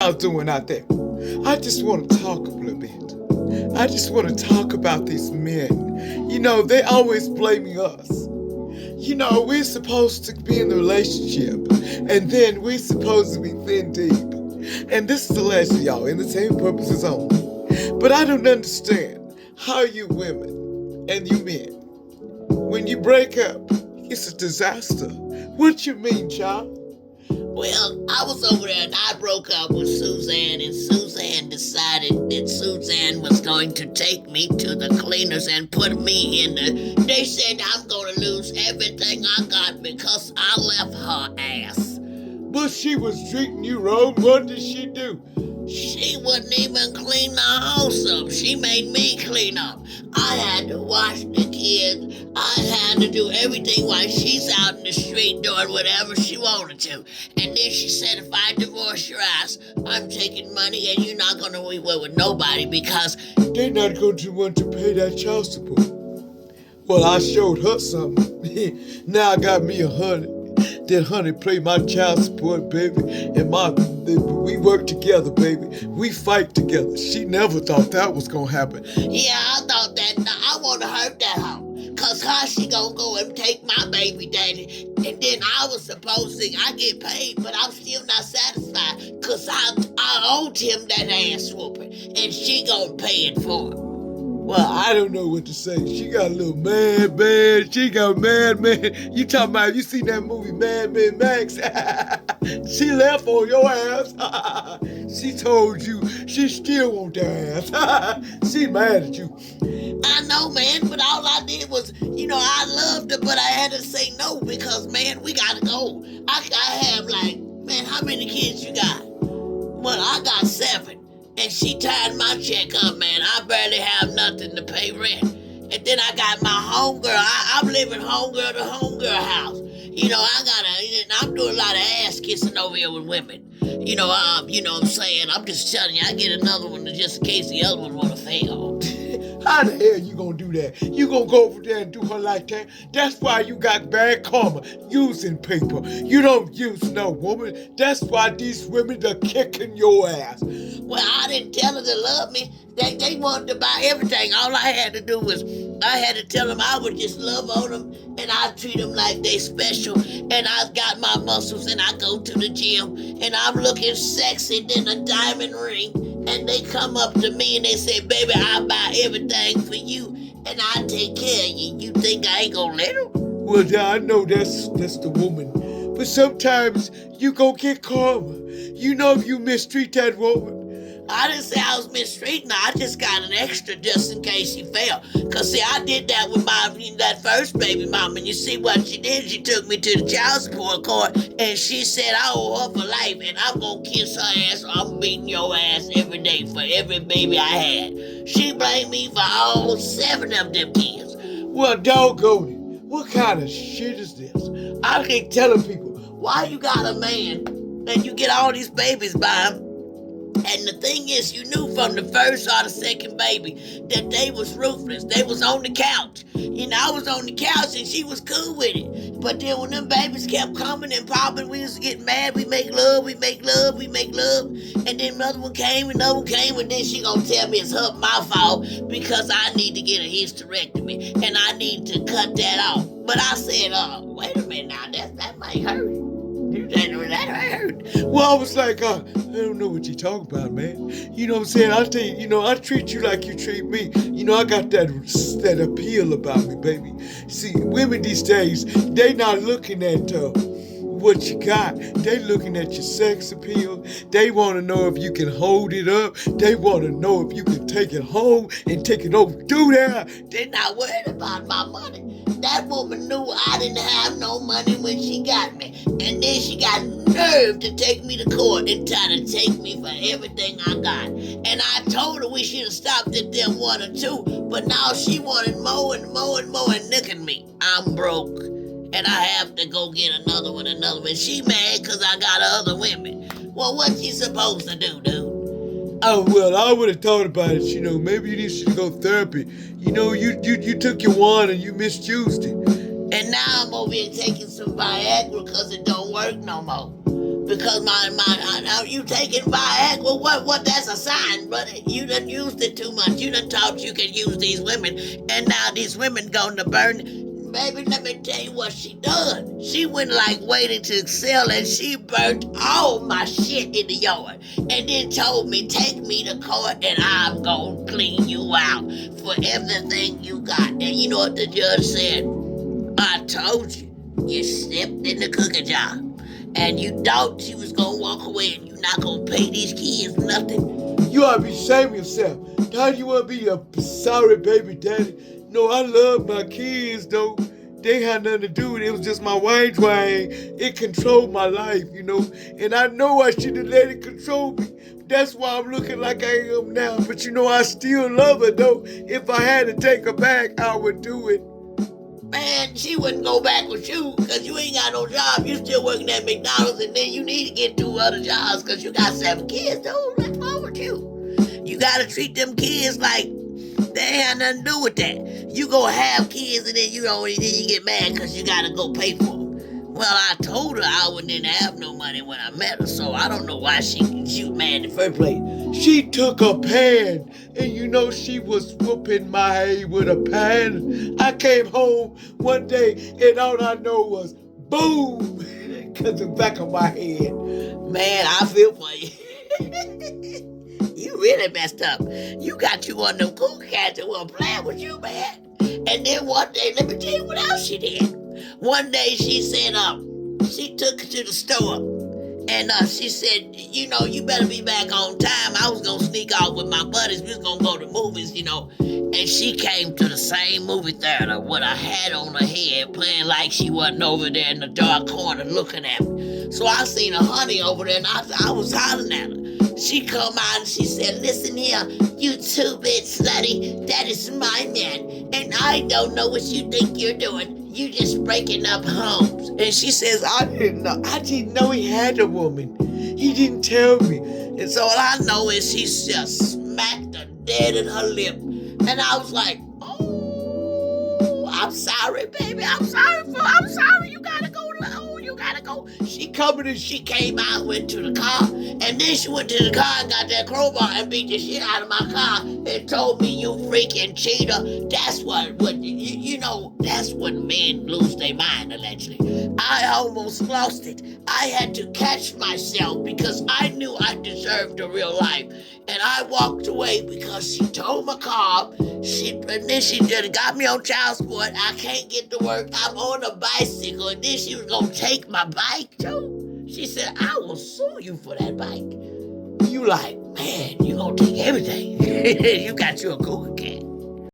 y'all doing out there? I just want to talk a little bit. I just want to talk about these men. They always blaming us. We're supposed to be in a relationship, and then we're supposed to be thin deep. And this is the lesson, y'all, entertainment purposes only. But I don't understand how you women and you men, when you break up, it's a disaster. What you mean, child? Well, I was over there and I broke up with Suzanne, and Suzanne decided that Suzanne was going to take me to the cleaners and put me in the. They said I'm going to lose everything I got because I left her ass. But she was treating you wrong. What did she do? She wouldn't even clean the house up. She made me clean up. I had to wash the kids. I had to do everything while she's out in the street doing whatever she wanted to. And then she said, if I divorce your ass, I'm taking money and you're not going to be with nobody because they're not going to want to pay that child support. Well, I showed her something. Now I got me $100. Then honey pay my child support, baby, and we work together, baby. We fight together. She never thought that was gonna happen. Yeah, I thought that. I want to hurt that hoe. Cause how she gonna go and take my baby daddy? And then I was supposed to, I get paid, but I'm still not satisfied. Cause I owed him that ass whooping. And she gonna pay it for him. Well, I don't know what to say. She got a little mad man. She got mad man. You talking about, you seen that movie Mad Men Max? She left on your ass. She told you she still want that ass. She mad at you. I know, man, but all I did was, I loved her, but I had to say no because, man, we gotta go. I have man, how many kids you got? Well, I got 7. And she tied my check up, man. I barely have nothing to pay rent. And then I got my homegirl. I'm living homegirl to homegirl house. I'm doing a lot of ass kissing over here with women. You know what I'm saying? I'm just telling you, I get another one just in case the other one want to fail. How the hell you gonna do that? You gonna go over there and do her like that? That's why you got bad karma, using people. You don't use no woman. That's why these women are kicking your ass. Well, I didn't tell her to love me. They wanted to buy everything. All I had to do was, I had to tell them I would just love on them and I treat them like they special. And I got my muscles and I go to the gym and I'm looking sexy than a diamond ring. And they come up to me and they say, baby, I'll buy everything for you and I take care of you. You think I ain't gonna let them? Well, I know that's the woman. But sometimes you go get karma. If you mistreat that woman. I didn't say I was mistreating her. I just got an extra just in case she fell. Because, see, I did that with that first baby mama. And you see what she did? She took me to the child support court. And she said I owe her for life. And I'm going to kiss her ass or I'm beating your ass every day for every baby I had. She blamed me for all 7 of them kids. Well, doggone it. What kind of shit is this? I keep telling people, why you got a man and you get all these babies by him? And the thing is, you knew from the first or the second baby that they was ruthless. They was on the couch. I was on the couch and she was cool with it. But then when them babies kept coming and popping, we used to get mad. We make love. And then another one came, and then she gonna tell me it's my fault because I need to get a hysterectomy and I need to cut that off. But I said, wait a minute now, that might hurt. That hurt. Well, I was like, I don't know what you talking about, man. You know what I'm saying? I tell you, I treat you like you treat me. I got that appeal about me, baby. See, women these days, they not looking at what you got. They looking at your sex appeal. They want to know if you can hold it up. They want to know if you can take it home and take it over. Do that. They're not worried about my money. That woman knew I didn't have no money when she got me. And then she got nerve to take me to court and try to take me for everything I got. And I told her we should have stopped at them 1 or 2. But now she wanted more and more and more. And look at me. I'm broke. And I have to go get another one. She mad because I got other women. Well, what you supposed to do, dude? Oh, well, I would have thought about it, maybe you need to go therapy. You took your wand and you misused it. And now I'm over here taking some Viagra because it don't work no more. because you taking Viagra, what that's a sign, brother. You done used it too much. You done thought you could use these women, and now these women gonna burn. Baby, let me tell you what she done. She went like waiting to excel, and she burnt all my shit in the yard, and then told me, take me to court and I'm gonna clean you out for everything you got. And you know what the judge said? I told you, you stepped in the cookie jar. And you thought you was gonna walk away and you're not gonna pay these kids nothing. You ought to be ashamed of yourself. How do you want to be a sorry baby daddy? No, I love my kids, though. They had nothing to do with it. It was just my wine twang. It controlled my life, you know. And I know I should have let it control me. That's why I'm looking like I am now. But you know, I still love her, though. If I had to take her back, I would do it. Man, she wouldn't go back with you because you ain't got no job. You still working at McDonald's, and then you need to get 2 other jobs because you got 7 kids, dude. What's wrong with you? You got to treat them kids like they ain't had nothing to do with that. You go have kids, and then you get mad because you got to go pay for them. Well, I told her I didn't have no money when I met her, so I don't know why she was mad in the first place. She took a pan, and you know she was whooping my head with a pan. I came home one day, and all I know was boom, because the back of my head. Man, I feel for you. You really messed up. You got you one of them cool cats that wasn't playing with you, man. And then one day, let me tell you what else she did. One day she said, she took her to the store, and she said, you know, you better be back on time. I was gonna sneak off with my buddies. We was gonna go to movies, you know. And she came to the same movie theater with a hat on her head, playing like she wasn't over there in the dark corner looking at me. So I seen a honey over there, and I was hollering at her. She come out and she said, listen here, you 2-bit slutty, that is my man, and I don't know what you think you're doing. You just breaking up homes. And she says, I didn't know he had a woman. He didn't tell me. And so all I know is she just smacked her dead in her lip. And I was like, oh, I'm sorry, baby. I'm sorry. You gotta go. You gotta go. She coming and she came out, went to the car. And then she went to the car and got that crowbar and beat the shit out of my car and told me, you freaking cheater. That's what you know, that's when men lose their mind, allegedly. I almost lost it. I had to catch myself because I knew I deserved a real life. And I walked away because she told my car, and then she just got me on child support. I can't get to work. I'm on a bicycle. And then she was going to take my bike, too. She said, I will sue you for that bike. You like, man, you going to take everything. You got you a cougar cat.